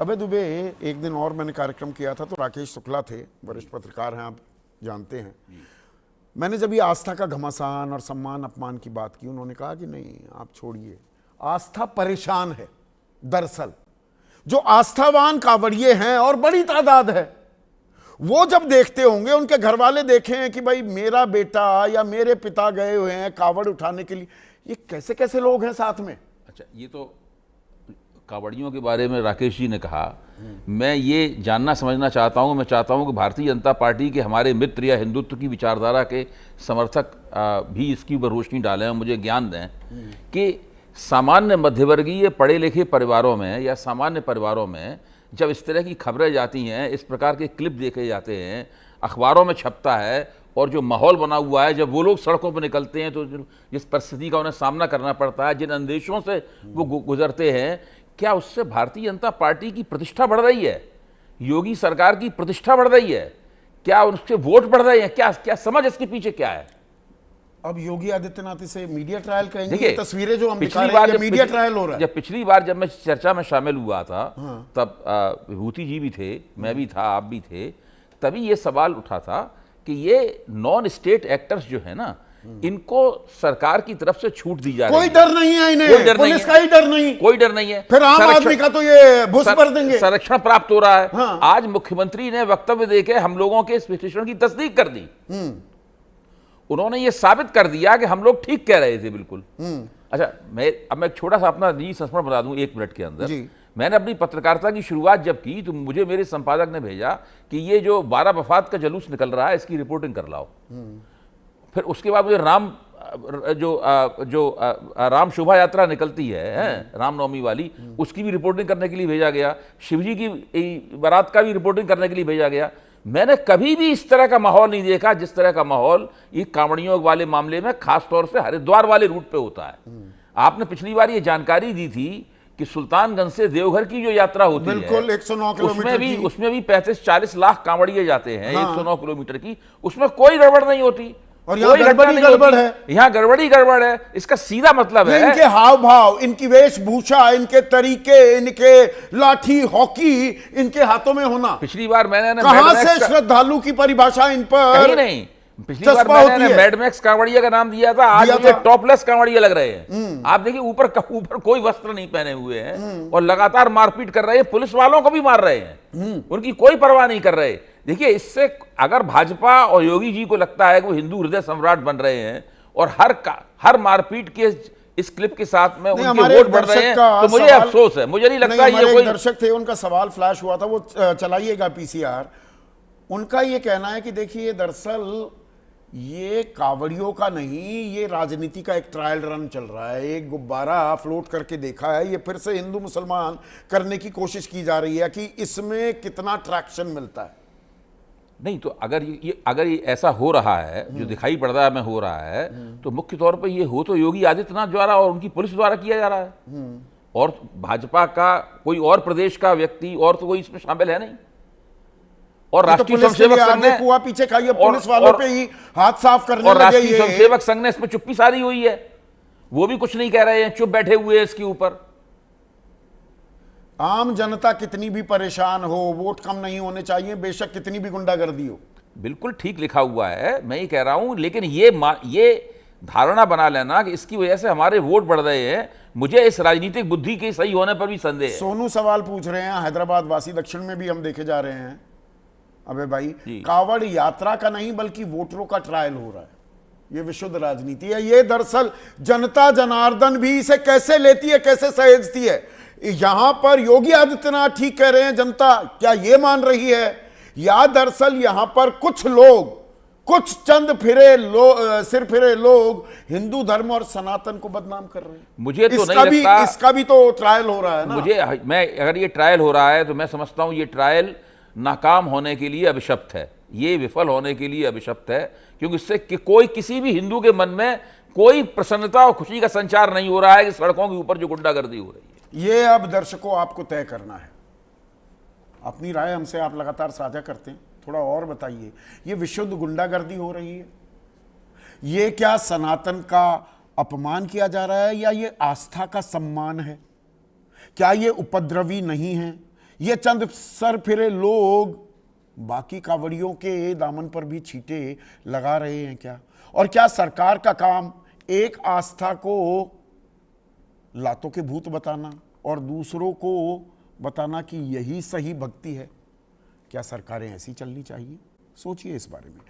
अबे दुबे, एक दिन और मैंने कार्यक्रम किया था तो राकेश शुक्ला थे, वरिष्ठ पत्रकार हैं, आप जानते हैं। मैंने जब ये आस्था का घमासान और सम्मान अपमान की बात की, उन्होंने कहा कि नहीं आप छोड़िए, आस्था परेशान है। दरअसल जो आस्थावान कांवड़िए हैं और बड़ी तादाद है, वो जब देखते होंगे, उनके घर वाले देखे हैं कि भाई मेरा बेटा या मेरे पिता गए हुए हैं कांवड़ उठाने के लिए, ये कैसे कैसे लोग हैं साथ में। अच्छा, ये तो कांवड़ियों के बारे में राकेश जी ने कहा। मैं ये जानना समझना चाहता हूँ, मैं चाहता हूँ कि भारतीय जनता पार्टी के हमारे मित्र या हिंदुत्व की विचारधारा के समर्थक भी इसकी ऊपर रोशनी डालें और मुझे ज्ञान दें कि सामान्य मध्यवर्गीय पढ़े लिखे परिवारों में या सामान्य परिवारों में जब इस तरह की खबरें जाती हैं, इस प्रकार के क्लिप देखे जाते हैं, अखबारों में छपता है, और जो माहौल बना हुआ है, जब वो लोग सड़कों पर निकलते हैं तो जिस परिस्थिति का उन्हें सामना करना पड़ता है, जिन अंदेशों से वो गुजरते हैं, क्या उससे भारतीय जनता पार्टी की प्रतिष्ठा बढ़ रही है? योगी सरकार की प्रतिष्ठा बढ़ रही है? क्या उसके वोट बढ़ रहे हैं? क्या क्या समझ इसके पीछे क्या है? अब योगी आदित्यनाथ से मीडिया ट्रायल कहेंगे। देखिए, तस्वीरें जो हम दिखा पिछली रहे हैं, बार ये मीडिया ट्रायल हो रहा है। जब पिछली बार जब मैं चर्चा में शामिल हुआ था, तब विभूति जी भी थे, मैं भी था, आप भी थे, तभी ये सवाल उठा था कि ये नॉन स्टेट एक्टर्स जो है ना, इनको सरकार की तरफ से छूट दी जा रही है। कोई डर नहीं है इन्हें, पुलिस का ही डर नहीं, कोई डर नहीं है। फिर आम आदमी का तो ये घुस भर देंगे। संरक्षण प्राप्त हो रहा है। हाँ। आज मुख्यमंत्री ने वक्तव्य देके हम लोगों के इस विश्लेषण की तस्दीक कर दी। उन्होंने ये साबित कर दिया कि हम लोग ठीक कह रहे थे बिल्कुल। अच्छा, मैं एक छोटा सा अपना निजी संस्मरण बता दूं 1 मिनट के अंदर। जी। मैंने अपनी पत्रकारिता की शुरुआत जब की तो मुझे मेरे संपादक ने भेजा कि ये जो 12 वफात का जुलूस निकल रहा है, इसकी रिपोर्टिंग कर लाओ। फिर उसके बाद मुझे राम शोभा यात्रा निकलती है, रामनवमी वाली, उसकी भी रिपोर्टिंग करने के लिए भेजा गया। शिवजी की बारात का भी रिपोर्टिंग करने के लिए भेजा गया। मैंने कभी भी इस तरह का माहौल नहीं देखा जिस तरह का माहौल ये कांवड़ियों वाले मामले में खासतौर से हरिद्वार वाले रूट पे होता है। आपने पिछली बार ये जानकारी दी थी कि सुल्तानगंज से देवघर की जो यात्रा होती है, बिल्कुल 109 किलोमीटर उसमें भी 35-40 लाख कांवड़िए जाते हैं। 109 किलोमीटर की, उसमें कोई गड़बड़ नहीं होती। और यहाँ गड़बड़ है, यहाँ गड़बड़ी है। इसका सीधा मतलब है इनके हाव भाव, इनकी वेशभूषा, इनके तरीके, इनके लाठी हॉकी इनके हाथों में होना। पिछली बार मैंने कहां से श्रद्धालु की परिभाषा इन पर कहीं नहीं। पिछली बार मैंने मैडमैक्स कांवड़िया का नाम दिया था, आज ये टॉपलेस कांवड़िया लग रहे हैं। आप देखिए, ऊपर कोई वस्त्र नहीं पहने हुए हैं और लगातार मारपीट कर रहे हैं, पुलिस वालों को भी मार रहे हैं, उनकी कोई परवाह नहीं कर रहे। देखिए, इससे अगर भाजपा और योगी जी को लगता है कि वो हिंदू हृदय सम्राट बन रहे हैं और हर मारपीट के इस क्लिप के साथ में उनके वोट बढ़ रहे हैं, तो मुझे अफसोस है। मुझे नहीं लगता ये कोई दर्शक थे, उनका सवाल फ्लैश हुआ था, वो चलाइएगा पीसीआर। उनका ये कहना है कि देखिए, दरअसल ये कांवड़ियों का नहीं, ये राजनीति का एक ट्रायल रन चल रहा है। एक गुब्बारा फ्लोट करके देखा है, ये फिर से हिंदू मुसलमान करने की कोशिश की जा रही है कि इसमें कितना ट्रैक्शन मिलता है। नहीं तो अगर ये ऐसा हो रहा है, जो दिखाई पड़ रहा है में हो रहा है, तो मुख्य तौर पे ये हो तो योगी आदित्यनाथ द्वारा और उनकी पुलिस द्वारा किया जा रहा है। और भाजपा का कोई और प्रदेश का व्यक्ति और तो कोई इसमें शामिल है नहीं। और राष्ट्रीय स्वयंसेवक संघ ने कुआ पीछे खाई, पुलिस वालों पे ही हाथ साफ करने लगे। और राष्ट्रीय स्वयंसेवक संघ ने इसमें चुप्पी सारी हुई है, वो भी कुछ नहीं कह रहे हैं, चुप बैठे हुए हैं इसके ऊपर। आम जनता कितनी भी परेशान हो, वोट कम नहीं होने चाहिए, बेशक कितनी भी गुंडागर्दी हो। बिल्कुल ठीक लिखा हुआ है, मैं ये कह रहा हूं। लेकिन ये धारणा बना लेना कि इसकी वजह से हमारे वोट बढ़ रहे हैं, मुझे इस राजनीतिक बुद्धि के सही होने पर भी संदेह है। सोनू सवाल पूछ रहे हैं, हैदराबाद वासी, दक्षिण में भी हम देखे जा रहे हैं। अबे भाई, कांवड़ यात्रा का नहीं बल्कि वोटरों का ट्रायल हो रहा है। ये विशुद्ध राजनीति है। ये दरअसल जनता जनार्दन भी इसे कैसे लेती है, कैसे सहेजती है। यहां पर योगी आदित्यनाथ ठीक कह रहे हैं, जनता क्या ये मान रही है, या दरअसल यहां पर कुछ लोग, कुछ चंद सिर फिरे लोग हिंदू धर्म और सनातन को बदनाम कर रहे हैं। मुझे तो नहीं लगता। इसका भी तो ट्रायल हो रहा है ना। अगर ये ट्रायल हो रहा है तो मैं समझता हूं ये ट्रायल नाकाम होने के लिए अभिशप्त है, ये विफल होने के लिए अभिशप्त है, क्योंकि इससे कोई किसी भी हिंदू के मन में कोई प्रसन्नता और खुशी का संचार नहीं हो रहा है कि सड़कों के ऊपर जो गुंडागर्दी हो रही है। ये अब दर्शकों आपको तय करना है। अपनी राय हमसे आप लगातार साझा करते हैं, थोड़ा और बताइए, ये विशुद्ध गुंडागर्दी हो रही है, ये क्या सनातन का अपमान किया जा रहा है या ये आस्था का सम्मान है? क्या ये उपद्रवी नहीं है? ये चंद सर फिरे लोग बाकी कावड़ियों के दामन पर भी छींटे लगा रहे हैं क्या? और क्या सरकार का काम एक आस्था को लातों के भूत बताना और दूसरों को बताना कि यही सही भक्ति है? क्या सरकारें ऐसी चलनी चाहिए? सोचिए इस बारे में।